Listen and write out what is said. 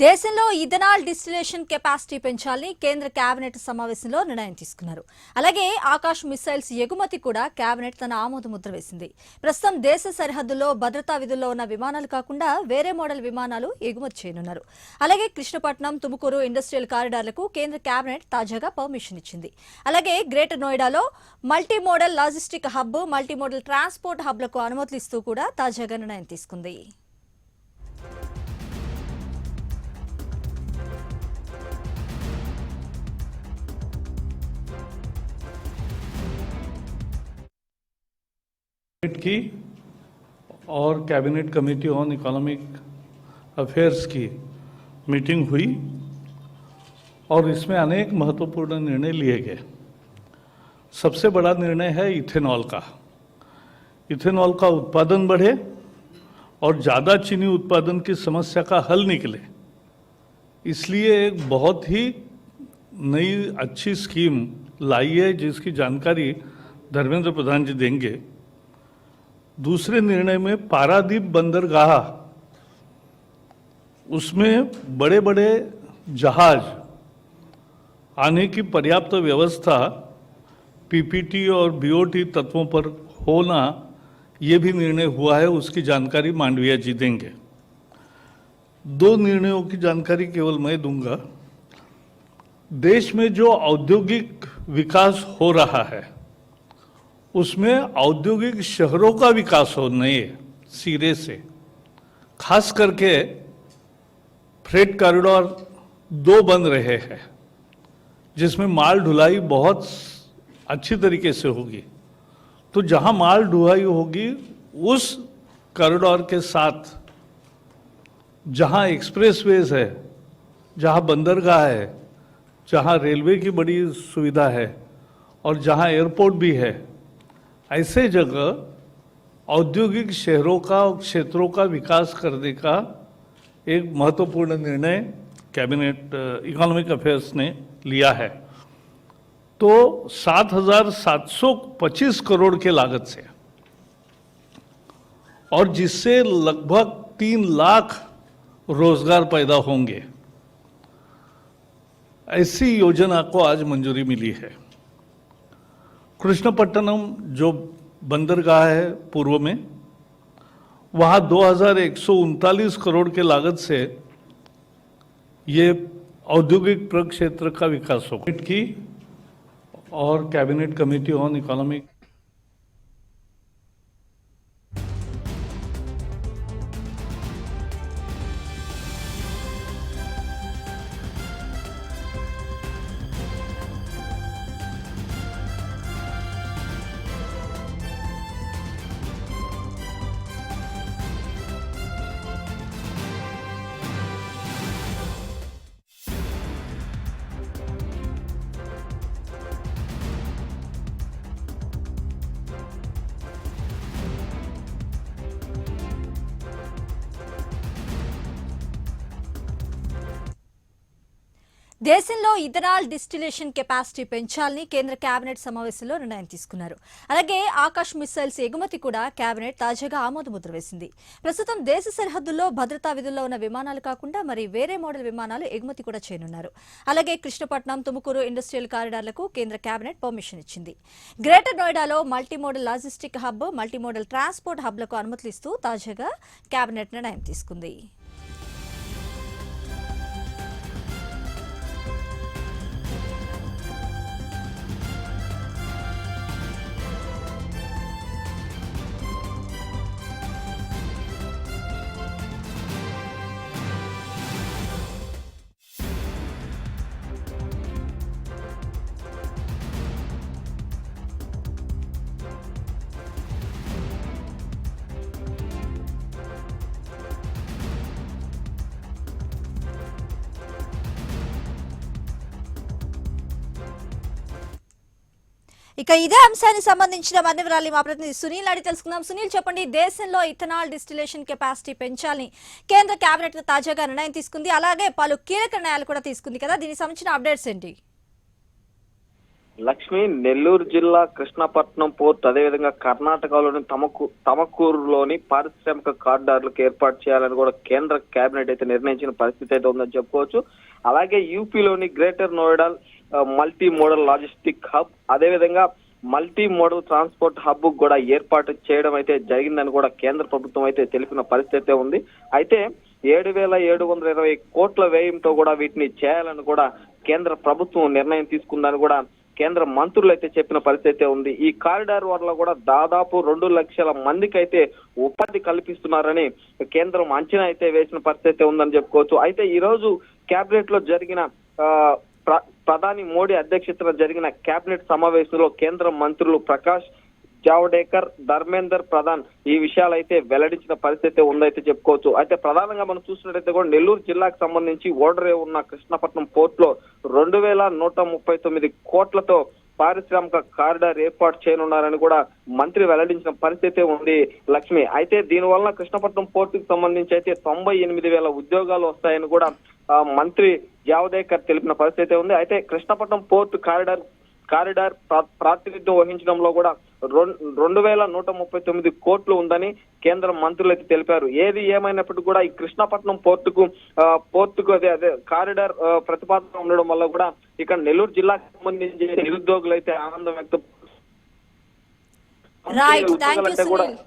దేశంలో ethanol distillation capacity పెంచాలని కేంద్ర కేబినెట్ సమావేశంలో నిర్ణయం తీసుకున్నారు. అలాగే ఆకాశ్ మిసైల్స్ ఎగుమతి కూడా కేబినెట్ తన ఆమోద ముద్ర వేసింది. ప్రస్తుతం దేశ సరిహద్దుల్లో భద్రతా విధుల్లో ఉన్న విమానాలు కాకుండా వేరే మోడల్ విమానాలు ఎగుమతి చేయనున్నారు. అలాగే కృష్ణపట్నం, తుముకూరు ఇండస్ట్రియల్ కారిడార్లకు కేంద్ర కేబినెట్ తాజాగా పర్మిషన్ ఇచ్చింది. అలాగే గ్రేటర్ నోయిడాలో multi modal logistic hub, multi modal transport హబ్లకు అనుమతులు ఇస్తూ కూడా తాజాగా నిర్ణయం తీసుకుంది. की और cabinet committee on economic affairs की मीटिंग हुई और इसमें अनेक महत्वपूर्ण निर्णय लिए गए। सबसे बड़ा निर्णय है इथेनॉल का। इथेनॉल का उत्पादन बढ़े और ज़्यादा चीनी उत्पादन की समस्या का हल निकले, इसलिए एक बहुत ही नई अच्छी स्कीम लाई है, जिसकी जानकारी धर्मेंद्र प्रधान जी देंगे। दूसरे निर्णय में पारादीप बंदरगाह, उसमें बड़े बड़े जहाज आने की पर्याप्त व्यवस्था पीपीटी और बीओटी तत्वों पर होना, ये भी निर्णय हुआ है। उसकी जानकारी मांडविया जी देंगे। दो निर्णयों की जानकारी केवल मैं दूंगा। देश में जो औद्योगिक विकास हो रहा है, उसमें औद्योगिक शहरों का विकास हो नए सिरे से, खास करके फ्रेट कॉरिडोर 2 बन रहे हैं, जिसमें माल ढुलाई बहुत अच्छी तरीके से होगी। तो जहां माल ढुलाई होगी, उस कॉरिडोर के साथ जहां एक्सप्रेसवेज है, जहां बंदरगाह है, जहां रेलवे की बड़ी सुविधा है और जहां एयरपोर्ट भी है, ऐसे जगह औद्योगिक शहरों का और क्षेत्रों का विकास करने का एक महत्वपूर्ण निर्णय कैबिनेट इकोनॉमिक अफेयर्स ने लिया है। तो 7,725 करोड़ के लागत से, और जिससे लगभग 3 लाख रोजगार पैदा होंगे, ऐसी योजना को आज मंजूरी मिली है। कृष्णपट्टनम जो बंदरगाह है पूर्व में, वहाँ 2,139 करोड़ के लागत से ये औद्योगिक प्रक्षेत्र का विकास होगा। की और कैबिनेट कमेटी ऑन इकोनॉमिक దేశంలో ఇథనాల్ డిస్టిలేషన్ కెపాసిటీ పెంచాలని కేంద్ర కేబినెట్ సమావేశంలో నిర్ణయం తీసుకున్నారు. అలాగే ఆకాశ్ మిసైల్స్ ఎగుమతి కూడా కేబినెట్ తాజాగా ఆమోద ముద్ర వేసింది. ప్రస్తుతం దేశ సరిహద్దుల్లో భద్రతా విధుల్లో ఉన్న విమానాలు కాకుండా మరి వేరే మోడల్ విమానాలు ఎగుమతి కూడా చేయనున్నారు. అలాగే కృష్ణపట్నం, తుముకూరు ఇండస్ట్రియల్ కారిడార్లకు కేంద్ర కేబినెట్ పర్మిషన్ ఇచ్చింది. గ్రేటర్ నోయిడాలో multi modal logistic hub, multi modal transport హబ్లకు అనుమతులు ఇస్తూ తాజాగా కేబినెట్ నిర్ణయం తీసుకుంది. ఇక ఇదే అంశానికి సంబంధించిన మరిన్ని వివరాలు మా ప్రతినిధి సునీల్ అడిగి తెలుసుకుందాం. సునీల్, చెప్పండి, దేశంలో ఇథనాల్ డిస్టిలేషన్ కెపాసిటీ పెంచాలని కేంద్ర కేబినెట్ తాజాగా నిర్ణయం తీసుకుంది. అలాగే పలు కీలక నిర్ణయాలు కూడా తీసుకుంది కదా, దీనికి సంబంధించిన అప్డేట్స్ ఏంటి? లక్ష్మి, నెల్లూరు జిల్లా కృష్ణపట్నం పోర్ట్ అదేవిధంగా కర్ణాటకలోని తమకూరులోని పారిశ్రామిక కారిడార్లకు ఏర్పాటు చేయాలని కూడా కేంద్ర కేబినెట్ అయితే నిర్ణయించిన పరిస్థితి అయితే ఉందని చెప్పుకోవచ్చు. అలాగే యూపీలోని greater Noida multi modal logistic hub అదేవిధంగా మల్టీ మోడల్ ట్రాన్స్పోర్ట్ హబ్ కూడా ఏర్పాటు చేయడం అయితే జరిగిందని కూడా కేంద్ర ప్రభుత్వం అయితే తెలిపిన పరిస్థితి ఉంది. అయితే 7,720 కోట్ల వ్యయంతో కూడా వీటిని చేయాలని కూడా కేంద్ర ప్రభుత్వం నిర్ణయం తీసుకుందని కూడా కేంద్ర మంత్రులు అయితే చెప్పిన పరిస్థితి ఉంది. ఈ కారిడార్ వల్ల కూడా దాదాపు 2 లక్షల మందికి అయితే ఉపాధి కల్పిస్తున్నారని కేంద్రం అంచనా అయితే వేసిన పరిస్థితి ఉందని చెప్పుకోవచ్చు. అయితే ఈ రోజు కేబినెట్ లో జరిగిన ప్రధాని మోడీ అధ్యక్షతన జరిగిన కేబినెట్ సమావేశంలో కేంద్ర మంత్రులు ప్రకాష్ జావడేకర్, ధర్మేందర్ ప్రధాన్ ఈ విషయాలైతే వెల్లడించిన పరిస్థితి ఉందైతే చెప్పుకోవచ్చు. అయితే ప్రధానంగా మనం చూసినట్టయితే కూడా నెల్లూరు జిల్లాకు సంబంధించి ఓడరే ఉన్న కృష్ణపట్నం పోర్ట్ లో 2,139 కోట్లతో పారిశ్రామిక కారిడార్ ఏర్పాటు చేయనున్నారని కూడా మంత్రి వెల్లడించిన పరిస్థితి ఉంది లక్ష్మి. అయితే దీనివల్ల కృష్ణపట్నం పోర్టుకు సంబంధించి అయితే 98,000 ఉద్యోగాలు వస్తాయని కూడా మంత్రి జావదేకర్ తెలిపిన పరిస్థితి ఉంది. అయితే కృష్ణపట్నం పోర్టు కారిడార్ ప్రాతినిధ్యం వహించడంలో కూడా 2,139 కోట్లు ఉందని కేంద్ర మంత్రులు అయితే తెలిపారు. ఏది ఏమైనప్పటికీ కూడా ఈ కృష్ణపట్నం పోర్టుకు అదే కారిడార్ ప్రతిపాదన ఉండడం వల్ల కూడా ఇక్కడ నెల్లూరు జిల్లాకు సంబంధించి నిరుద్యోగులు అయితే ఆనందం వ్యక్తం రైట్. థాంక్యూ సునీల్.